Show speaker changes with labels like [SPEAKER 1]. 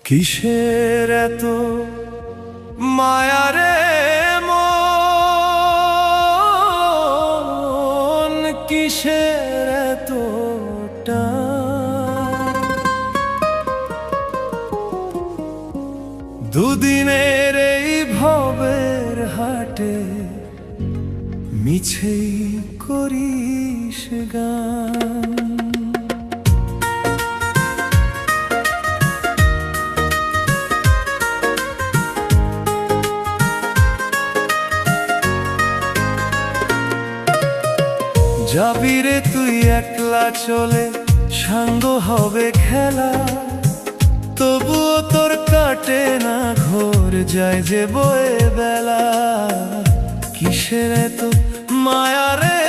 [SPEAKER 1] কিসের এত মায়া রে মন, কিসের এত টান? দুদিনের এই ভবের হাটে মিছেই করিস গান। যাবি রে তুই একলা চলে, সাঙ্গ হবে খেলা, তবুও তোর কাটে না ঘোর, যায় যে বয়ে বেলা। কিসের এত মায়া রে